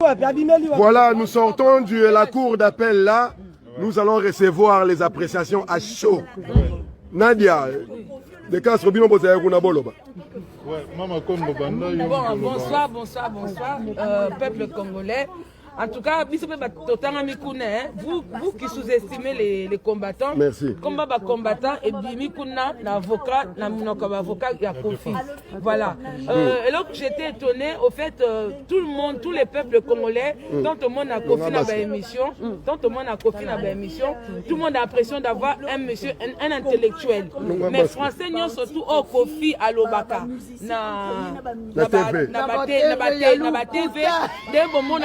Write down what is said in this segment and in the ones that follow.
Voilà, nous sortons de la cour d'appel là. Nous allons recevoir les appréciations à chaud. Nadia, de cas Robino Bozaya Kunaboloba. Bonsoir, peuple congolais. En tout cas, vous qui sous-estimez les combattants, merci. Combat combattant et bimikuna l'avocat, avocat il y a Kofi. Voilà. Et donc j'étais étonné au fait tout le monde, tous les peuples congolais, tant au monde a Kofi dans l'émission, tout le monde a l'impression d'avoir un monsieur, un intellectuel. Mais français n'y surtout au Kofi à l'Obaka. Na TV, d'un moment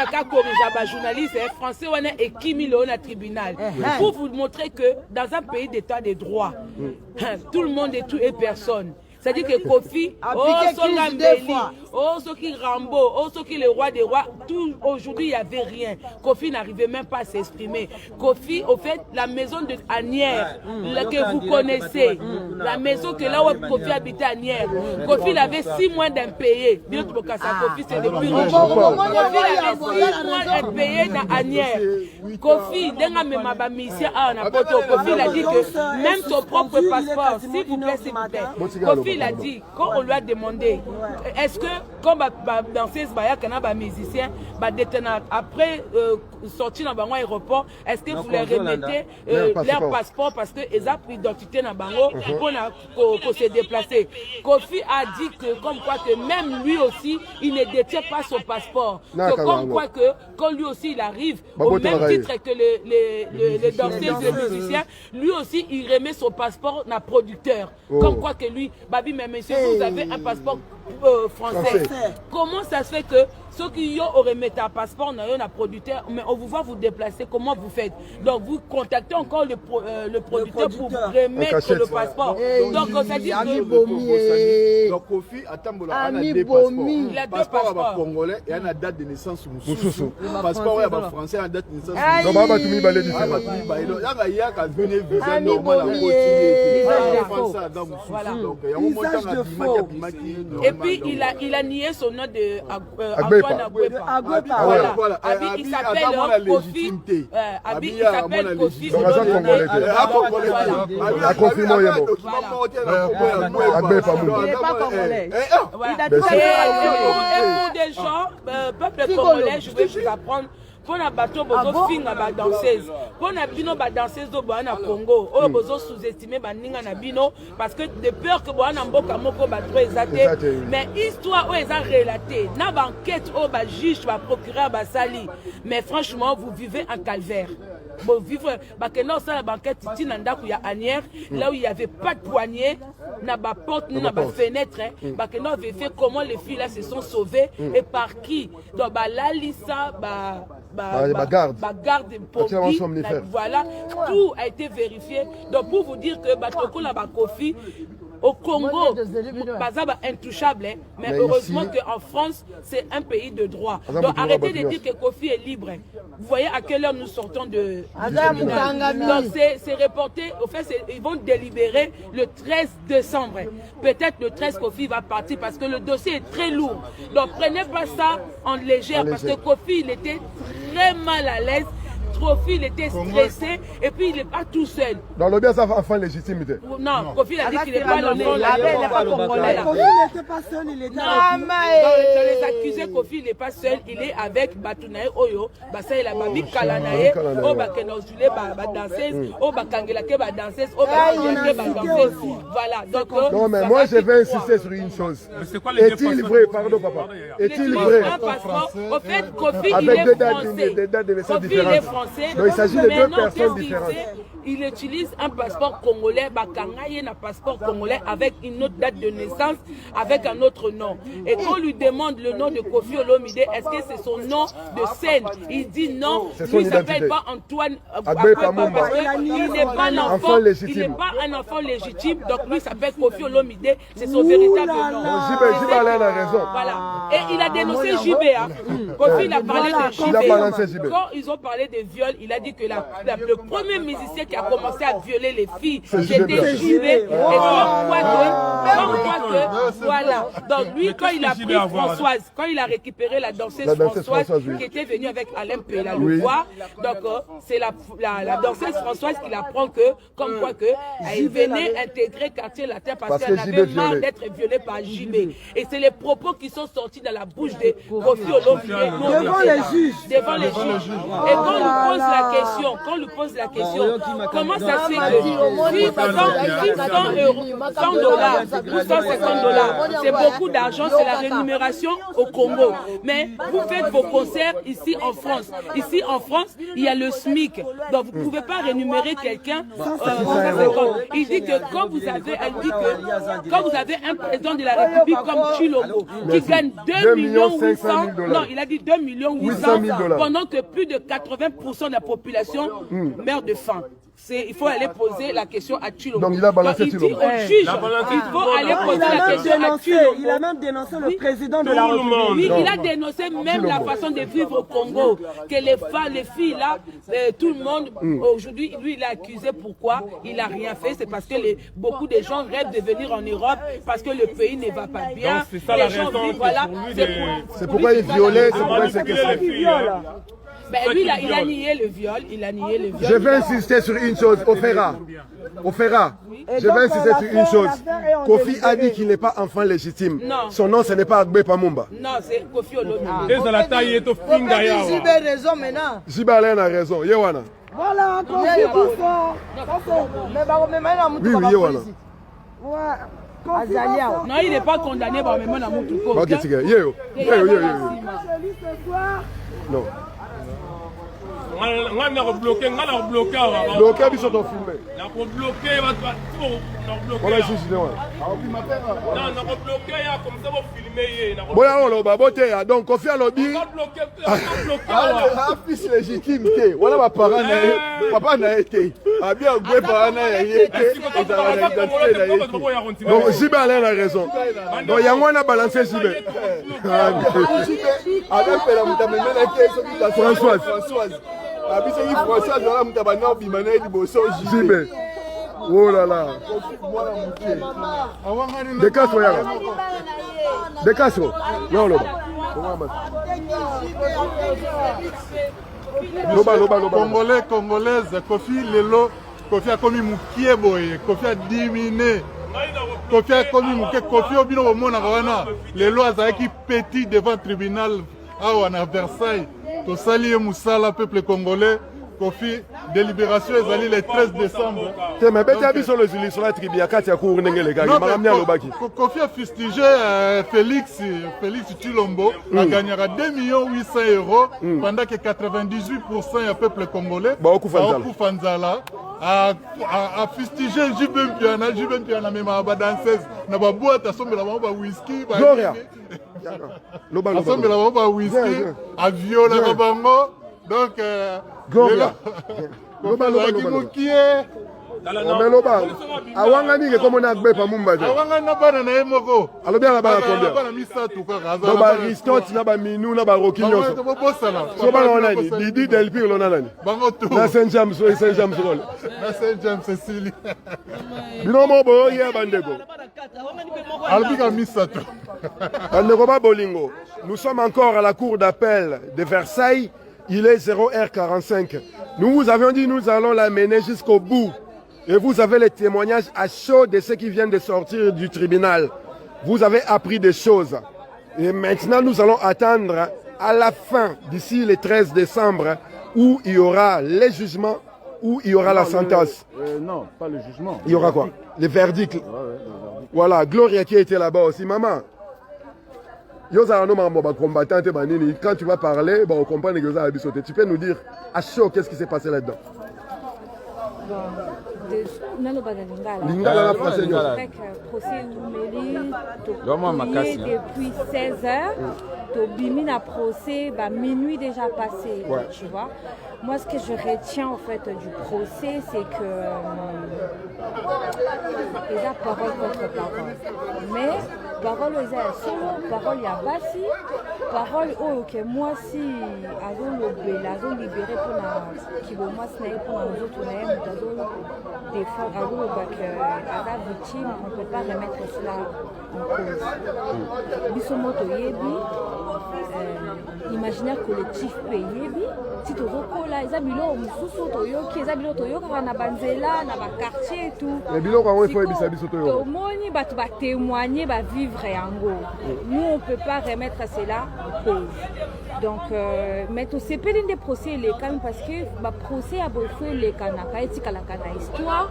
à journaliste français on est équimé au tribunal pour vous montrer que dans un pays d'état de droit tout le monde est tout et personne. C'est-à-dire que Kofi, Soki Rambo, Soki le roi des rois, tout aujourd'hui il n'y avait rien. Kofi n'arrivait même pas à s'exprimer. Kofi, au fait, la maison de Anières, que vous connaissez, la maison que là où Kofi habitait à Anières, Kofi il avait 6 mois d'impayé. Bien que Kofi c'est depuis Kofi il avait 6 mois d'impayé dans Anières. Kofi, Kofi il a dit que même son propre passeport, s'il vous plaît, Kofi il a dit, quand on lui a demandé, est-ce que, comme danseuse, il musicien, après sortir dans l'aéroport, est-ce que vous leur remettez leur passeport parce qu'ils ont pris l'identité dans pour se déplacer? Kofi a dit que, comme quoi que même lui aussi, il ne détient pas son passeport. Comme quoi que, quand lui aussi il arrive, au même titre que les danseuses et les musiciens, lui aussi il remet son passeport à producteur. Comme quoi que lui, Babi, mais monsieur, vous avez un passeport français. Comment ça se fait que ceux qui auraient mis un passeport, un producteur, mais on vous voit vous déplacer, comment vous faites? Donc vous contactez encore le producteur pour vous remettre le passeport. Donc ça dit que donc Kofi attend il a deux passeports congolais et une date de naissance Moussoussou. Passeport français à date de naissance. Et puis il a nié son nom de Antoine Agbepa. Voilà. Il s'appelle Kofi. Il s'appelle Kofi. Et pour des gens, peuple congolais, je vais vous apprendre. Pour na bateau bozo finga ba danseuse pour na bino ba danseuse do na Congo o bozo sous-estimer ba ninga na bino parce que de peur que na mboka moko ba trop exaté mais histoire o eza relaté na ba enquête o ba juge ba procureur ba sali mais franchement vous vivez un calvaire. Bon vivre ba que non ça la banquette titi na ndaku ya Anières là où il y avait pas de poignée na ba porte na ba fenêtre ba que non avait fait comment les filles là se sont sauvées et par qui donc ba la lisa garde voilà, tout a été vérifié. Donc pour vous dire que Batoko la Kofi au Congo, Bazaba intouchable, mais heureusement qu'en France, c'est un pays de droit. Donc arrêtez de dire que Kofi est libre. Vous voyez à quelle heure nous sortons de... Donc c'est reporté, au fait, ils vont délibérer le 13 décembre. Peut-être le 13, Kofi va partir parce que le dossier est très lourd. Donc prenez pas ça en légère parce que Kofi, il était très mal à l'aise. Kofi il était stressé et puis il n'est pas tout seul. Dans le bien, ça va enfant légitimité. Non, Kofi a dit qu'il n'est pas l'enfant. Kofi n'était pas seul, il était avec. Dans les accusés, Kofi il n'est pas seul, il est avec Batunae Oyo, Basa il a Babi Kalanae, Oba Kenozule, danseuse, Oba Kangelake, danseuse, Oba Kangelake, danseuse. Voilà. Donc, non, mais moi je vais insister sur une chose. Est-il vrai, pardon papa, est-il vrai? Au fait, Kofi il est français. Kofi il est français. Donc, il s'agit de deux personnes différentes. Il utilise un passeport congolais, Bakangaye un passeport congolais avec une autre date de naissance, avec un autre nom. Et quand on lui demande le nom de Kofi Olomide, est-ce que c'est son nom de scène? Il dit non, lui ne s'appelle pas Antoine Agbepa parce qu'il n'est pas l'enfant, il n'est pas un enfant légitime, donc lui s'appelle Kofi Olomide, c'est son véritable nom. JB a raison. Voilà. Et il a dénoncé JB. Kofi il a parlé de JB. Quand ils ont parlé de viol, il a dit que le premier musicien qui a commencé à violer les filles. J'étais juré. Et comme quoi que, voilà. Donc lui, quand il a pris Françoise, quand il a récupéré la danseuse Françoise, qui était venue avec Alain Pella le voir, donc c'est la danseuse Françoise qui l'apprend que, comme quoi que, elle venait intégrer Quartier Latin parce qu'elle avait marre d'être violée par JB. Et c'est les propos qui sont sortis dans la bouche de Kofi Olomide devant les juges. Devant les juges. Et quand on lui pose la question, comment ça se fait que 100 dollars ou 150 dollars, c'est beaucoup d'argent, c'est la rémunération au Congo. Mais vous faites vos concerts ici en France. Ici en France, il y a le SMIC. Donc vous ne pouvez pas rémunérer quelqu'un 150. Il dit que quand vous avez un président de la République comme Chilombo qui gagne 2 millions 800, non, il a dit 2 millions 800 pendant que plus de 80% de la population meurt de faim. Il faut aller poser la question à Chilombo. Donc il a balancé Chilombo. Il dit au juge, il faut aller poser la question à Chilombo. Il a même dénoncé le président de la République. Oui, il a dénoncé même la façon de vivre au Congo. Que les femmes, les filles là, tout le monde, aujourd'hui, lui il a accusé pourquoi il n'a rien fait. C'est parce que beaucoup de gens rêvent de venir en Europe parce que le pays ne va pas bien. Donc c'est ça la raison voilà. C'est pourquoi il violait, c'est pourquoi il s'est cassé. Ben, lui, il a nié le viol. Il a nié le viol. Je vais insister sur une chose, Ofera. Je vais insister sur une chose. Kofi a dit qu'il n'est pas enfant légitime. Non. Son nom, ce n'est pas Agbe Pamumba. Non, c'est Kofi Olomide. Jibe raison maintenant. Jibe Alain a raison. Yewana. Voilà, Kofi tout ça. Oui, Yewana. Non, il n'est pas condamné par même à Moutouko. Ok, c'est que Yo. Non. On a bloqué. Bloqué, ils sont filmés. On a bloqué. On a juste dit, non, on a bloqué comme ça, on filmer. Bon, donc, Kofi a lobby. Fils légitime, voilà ma parent, papa n'a été. A bien, Gwe parent n'a été. Donc, Jibe Alain a raison. Donc, il y a un a balancé Jibe. Françoise. Jibe. Oh là là. Décasse-toi, Yaga. Décasse-toi. Non, non. Congolaise, Kofi lelo, Kofi a commis moukié boye, Kofi a diminué. Kofi a commis moukié, Kofi a bino mona wana. Lelo azaki petit devant le tribunal à Versailles. To sali Moussala, peuple congolais. Kofi, délibération est allée le 13 décembre. Mais Bétabi sur le Zuli, sur la tribu, il y a 4 cours, les gars. Kofi a fustigé Félix Chilombo, a gagné 2 800 € pendant que 98% du peuple congolais a fustigé Jibem Piana, même à la danseuse, n'a pas boîte à sommer la whisky. Gloria. À sommer la whisky, à violer la bango. Donc, Gloria. Awangani ke comme on a Agbe Pamumba. Awangani na bana na yemoko. Alors bien là-bas combien? Bana misatu ka gaza. Na ba Aristote na ba Minou na ba Roquinho. So ba na nani? Didi Del Pire lo na nani? Bango tu. Na Saint James so Saint James role. Na Saint James Cecilie. Binomo bo ya bandeko. Albika misatu. Bandeko ba bolingo. Nous sommes encore à la cour d'appel de Versailles. Il est 0h45. Nous vous avions dit nous allons la mener jusqu'au bout. Et vous avez les témoignages à chaud de ceux qui viennent de sortir du tribunal. Vous avez appris des choses. Et maintenant, nous allons attendre à la fin, d'ici le 13 décembre, où il y aura les jugements, où il y aura la sentence. Non, pas le jugement. Il y aura quoi? Les verdicts. Voilà, Gloria qui était là-bas aussi. Maman, quand tu vas parler, on comprend que tu peux nous dire à chaud qu'est-ce qui s'est passé là-dedans? Lingala français. Depuis 16h, Tobimi a procès, minuit déjà passé, tu vois. Moi, ce que je retiens en fait du procès, c'est que les parole contre parole. Mais parole eza ya solo, parole ya basi, parole oyo ke mwasi azolobela azolibere mpona kibomwasi na ye mpona nzoto na ye moto azoloba ke aza victime, on ne peut pas remettre cela en cause. Biso mo toyebi imaginaire collectif mpe yebi ti tozokola eza biloko mosusu toyoki eza biloko toyokaka na banzela na baquartier et tout biloko yango ifo yebisa biso toyoka tomoni bato batémoigner bavivre yango. Nous on peut pas remettre cela en cause. Donc mais tosepeli nde procès elekani parce que baprocès ya bofu elekanaka etikalaka na histoire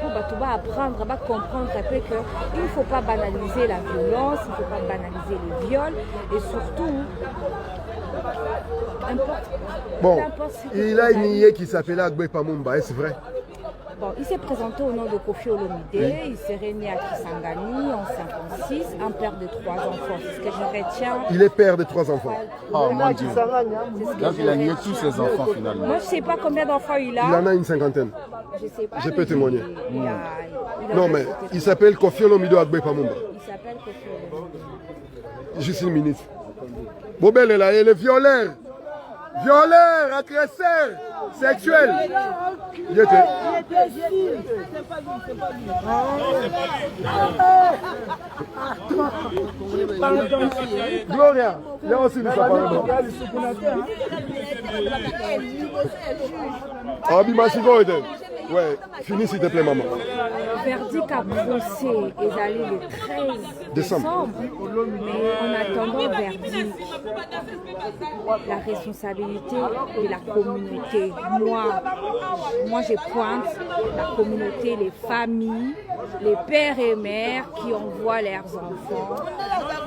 po bato baapprendre bacomprendre pe que il ne faut pas banaliser la violence, il ne faut pas banaliser le viol et surtout bon, il a nié qu'il s'appelait Agbe Pamumba, est-ce vrai? Bon, il s'est présenté au nom de Kofi Olomide, il serait né à Kisangani en 56, un père de 3 enfants. C'est ce que je retiens. Il est père de 3 enfants. Oh mon Dieu. Donc il a nié tous ses enfants finalement. Moi je ne sais pas combien d'enfants il a. Il en a une cinquantaine. Je sais pas. Je peux témoigner. Il a non mais il s'appelle Kofi Olomide Agbe Pamumba. Il s'appelle Kofi Olomide. Juste une minute. Bobel est là, il est violeur. Violeur, agresseur, sexuel. Il était. Gloria, il y a aussi du sapin. Abimasigo était. Ouais, finis s'il te plaît, maman. Verdict à procès est allé le 13 décembre. Mais en attendant le verdict, la responsabilité de la communauté. Moi, je pointe la communauté, les familles, les pères et mères qui envoient leurs enfants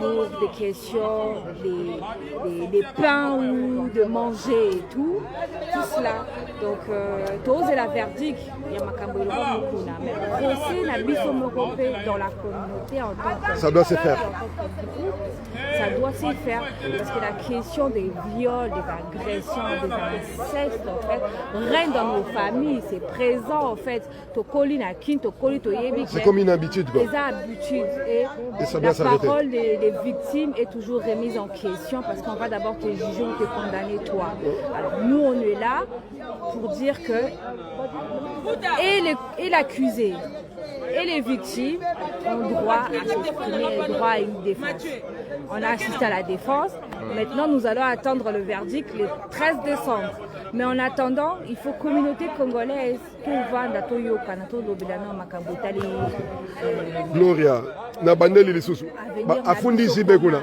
pour des questions, des pains ou de manger et tout cela. Donc, tous et la verdict, il y a Makambo mais le procès n'a biso mokopé dans la communauté en tant que ça doit se faire. Ça doit se faire parce que la question des viols, des agressions, des incestes, en fait, règne dans nos familles. C'est présent, en fait. C'est comme une habitude, quoi. Les habitudes. Et ça doit la s'arrêter. parole des victimes est toujours remise en question parce qu'on va d'abord te juger ou te condamner, toi. Alors, nous, on est là pour dire que et l'accusé et les victimes ont droit à s'exprimer, droit à une défense. On a assisté à la défense. Maintenant, nous allons attendre le verdict le 13 décembre. Mais en attendant, il faut communauté congolaise tout vanda to yoka na to lobelana makambo tali Gloria na bandeli lisusu afundi zibekuna.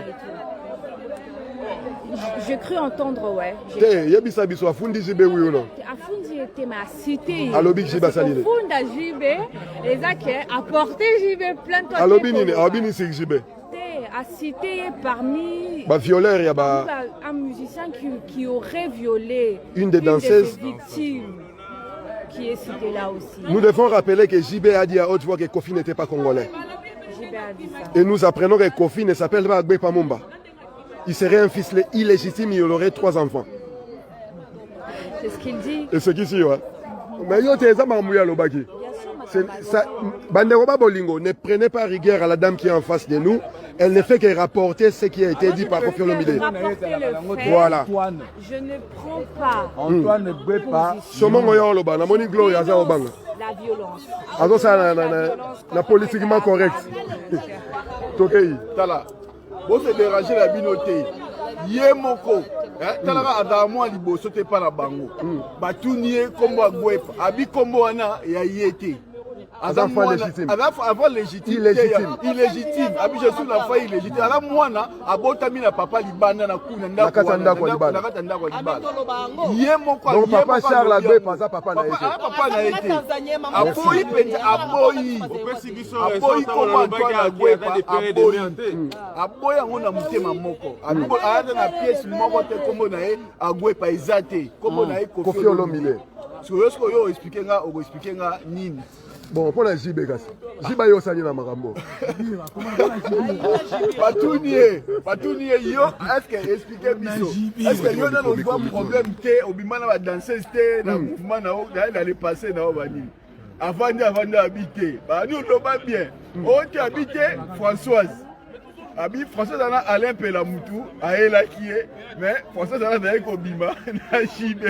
J'ai cru entendre, ouais. Te yebisa biso afundi zibe wuyo no. Afundi était ma cité. Alobi jiba salile. Funda jibe ezake apporter jibe plein de alobi nini abini c'est jibe. A cité parmi violeur, il y a un musicien qui aurait violé une des danseuses victimes qui est cité là aussi. Nous devons rappeler que JB a dit à haute voix que Kofi n'était pas congolais. JB a dit ça. Et nous apprenons que Kofi ne s'appelle pas Agbe Pamumba. Il serait un fils illégitime, il aurait 3 enfants. C'est ce qu'il dit. Et ce qui dit, ouais. Mais yo te ezama mouya lobaki. Banderoba Bolingo, ne prenez pas rigueur à la dame qui est en face de nous. Elle ne fait que rapporter ce qui a été dit par Kofi Olomide. Voilà. Je ne prends pas. Antoine ne brûle pas. Somo ngoyo loba, na moni Gloria za obanga. La violence. Azo ça na politiquement correct. Tokei. Tala. Bon se déranger la binoté. Yemoko. Talaka adamo liboso te pa na bango. Batunie kombo agwepa. Abi kombo wana ya yete. Avant légitime. Avant légitime. Illégitime. Abi je suis l'enfant illégitime. Ala mwana abotami na papa libanda na kuna ndako libanda. Nakata ndako libanda. Yemoko. Donc papa Charles agwepa za papa na yete. Papa na yete. Aboyi penza aboyi. Aboyi kombo Antoine agwepa aboyi. Aboyi yango na mutema moko. Ayata na pièce moko te kombo na ye agwepa ezate. Kombo na ye Kofi Olomide. Soyosko yo expliquer nga nini. Bon, pour la JB, JB yo sani na makambo. Patounie yo, est-ce que expliquer biso? Est-ce que yo dans le problème té obimana ba danseuse té na mouvement na le passé na obani. Avant d'habiter. Ba nous lo ba bien. On t'habité Françoise. Abi français dans Alain Pelamutu, aelaki mais français dans na ekobima na JB.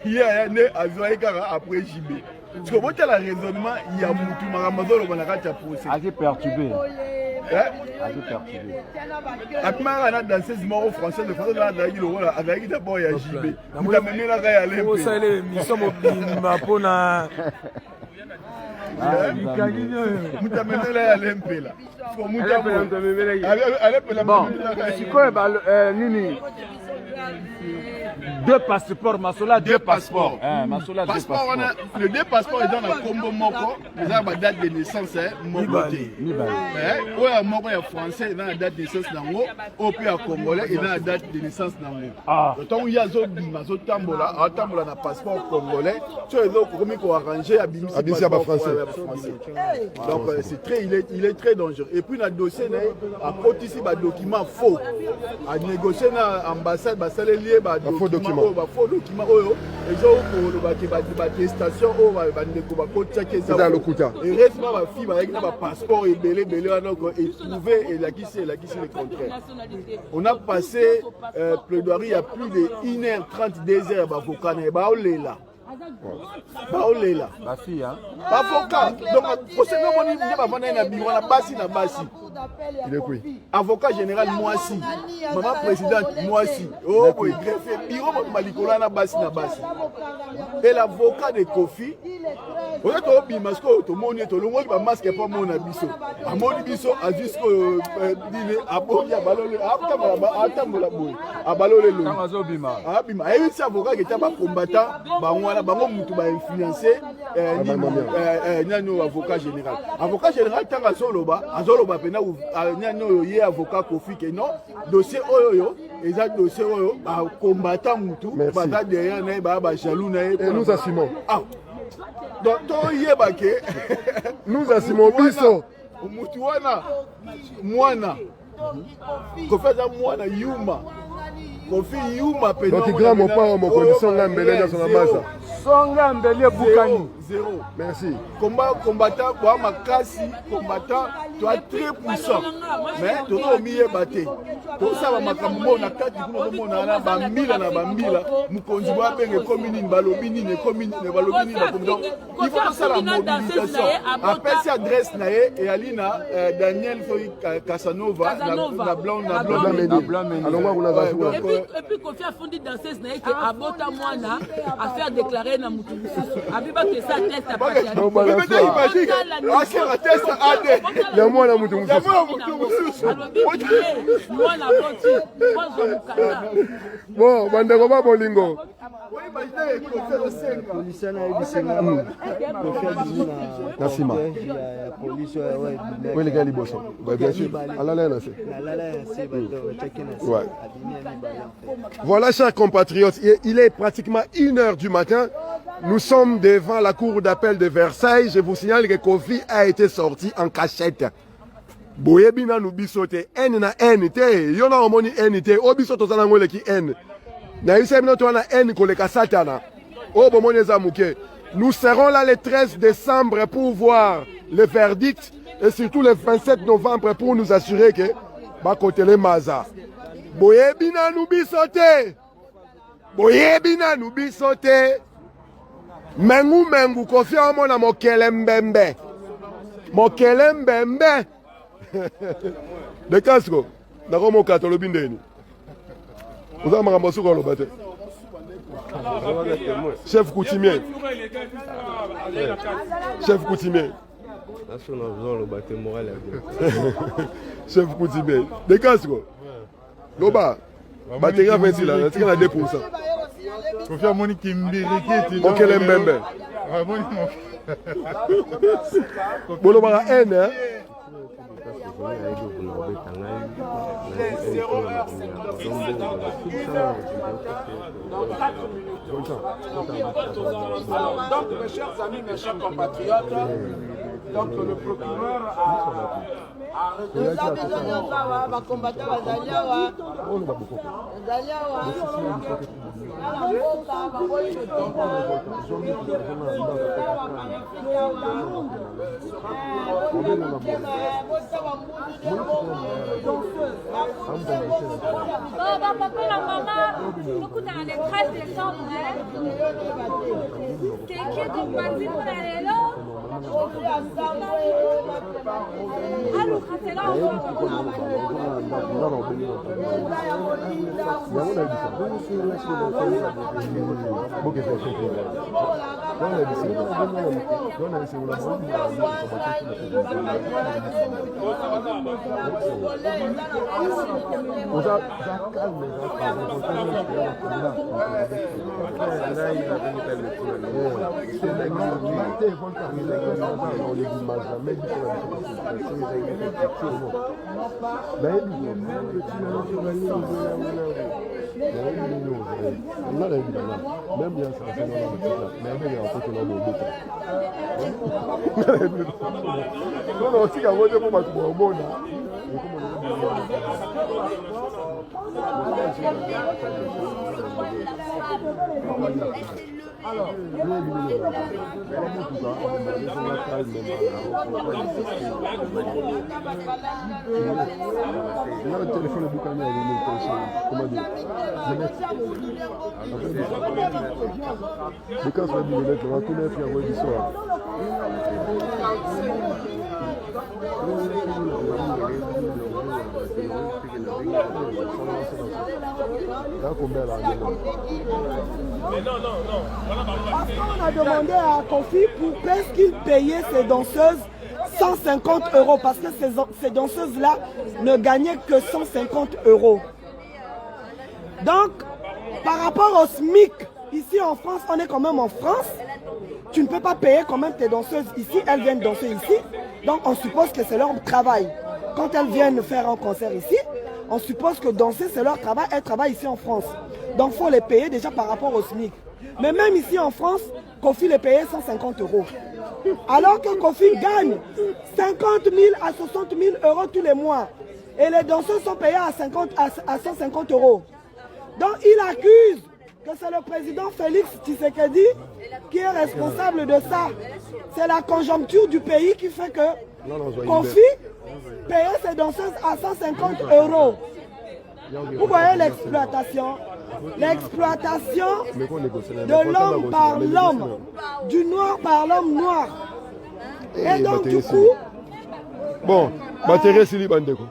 Hier né azoeka après JB. Parce que votre la raisonnement il y a mutu maramazolo banakata procès. Assez perturbé. Assez perturbé. Akmara na danseuse mort français le français dans la il avec d'abord il y a JB. Muta même la ga Alain. Vous savez mission mobima pona muta même la Alain Pela. Bon, c'est quoi Nini? Deux passeports, Masola, deux passeports. Masola, passeport, le deux passeports est dans la combo Moko, ils ont la date de naissance, Mokoté. Oui, Moko est français, il a la date de naissance Nango, au pays congolais, il a la date de naissance Nango. Le temps où il y a Zobi, Tambola, un passeport congolais, tu es là, comme il faut arranger à Bimisi français. Donc, il est très dangereux. Et puis, dans le dossier, à côté ici, un document faux. À négocier dans l'ambassade, il y a un faux document. Faux document. Et ça, pour l'attestation, c'est dans le Kouta. Et récemment, ma fille, avec un passeport et belé, et trouvé, et là, qui c'est le contraire. On a passé plaidoirie il y a plus de 1h30 des heures, avocat, et on est là. Baolela. Ma fille, hein? Avocat. Donc, procédure, on dit que Bassi. Il est quoi? Avocat général, moi aussi. Maman présidente, moi aussi. Oh, oui, greffé. Biro, Malikola, na Bassi. Et l'avocat de Kofi, on a tout bien, parce que tout le monde est au long, le masque n'est pas mon abisso. À mon abisso, à jusqu'au dîner, à Boli, à Balolé, à Tambolabou, à Balolé. À Bima. Et un avocat qui était combattant, bango mutu ba influencer nyano avocat général tanga azoloba pena nyano ye avocat Kofi ke non dossier oyo eza dossier oyo ba combattant mutu ba derrière na ba jaloux na et nous assumons donc to ye ba ke nous assumons biso mutu wana mwana Kofi za mwana yuma Kofi yuma pena donc grand mon père mon condition ngambele na sona basa Songa Mbele Boukani. Zéro. Merci. Combattant, combattant, tu es très puissant. Mais tu as mis batté. Tout ça va makambo na kati kuno mona na bambila na bambila mukonzi wa benge commune balobini ne commune ne balobini na donc il faut ça la mobilisation. Appelle sa adresse na et Alina Daniel Foy Casanova na blanc alors on a et puis Kofi a fondé dans ces naïs que abota mwana à faire déclarer na mutu abiba que ça teste à partir il y a moi la mutu bon bandeko ba bolingo Nassima. Oui, les gars, ils bossent. Bien sûr. Ouais. Voilà, chers compatriotes, il est pratiquement 1h du matin. Nous sommes devant la cour d'appel de Versailles. Je vous signale que Kofi a été sorti en cachette. Boyebina nous bisote N na N te yona omoni N te obisoto zana ngole ki N na isemno to na N koleka satana o bomoni zamuke. Nous serons là le 13 décembre pour voir le verdict et surtout le 27 novembre pour nous assurer que ba kotele maza boyebina nous bisote mengu Kofi omona mokele mbembe de Castro, d'accord mon catholique bindeni. Vous avez marre sur le bâtiment. Chef coutumier. Chef coutumier. Chef coutumier. De Castro. Loba. Batterie à 26 là, c'est qu'on a 2%. Faut faire mon kimbiriki. Mon kelembembe. Bon, on va N, hein. Donc, mes chers amis, mes chers compatriotes, donc le procureur a retenu papa na maman, beaucoup dans les 13 décembre. C'est qui ton parti pour aller là? Alors, quand c'est là, Parce qu'on a demandé à Kofi pour qu'il payait ses danseuses 150 €, parce que ces danseuses-là ne gagnaient que 150 €. Donc, par rapport au SMIC, ici en France, on est quand même en France, tu ne peux pas payer quand même tes danseuses ici, elles viennent danser ici, donc on suppose que c'est leur travail. Quand elles viennent faire un concert ici, on suppose que danser c'est leur travail, elles travaillent ici en France. Donc il faut les payer déjà par rapport au SMIC. Mais même ici en France, Kofi les payait 150 €. Alors que Kofi gagne 50 000 à 60 000 € tous les mois. Et les danseurs sont payés à 150 €. Donc il accuse que c'est le président Félix Tshisekedi qui est responsable de ça. C'est la conjoncture du pays qui fait que Kofi payait ses danseuses à 150 €. Vous voyez l'exploitation. L'exploitation de l'homme par l'homme, du noir par l'homme noir. Et donc du coup... Bon, Batterie Sili Bandeko.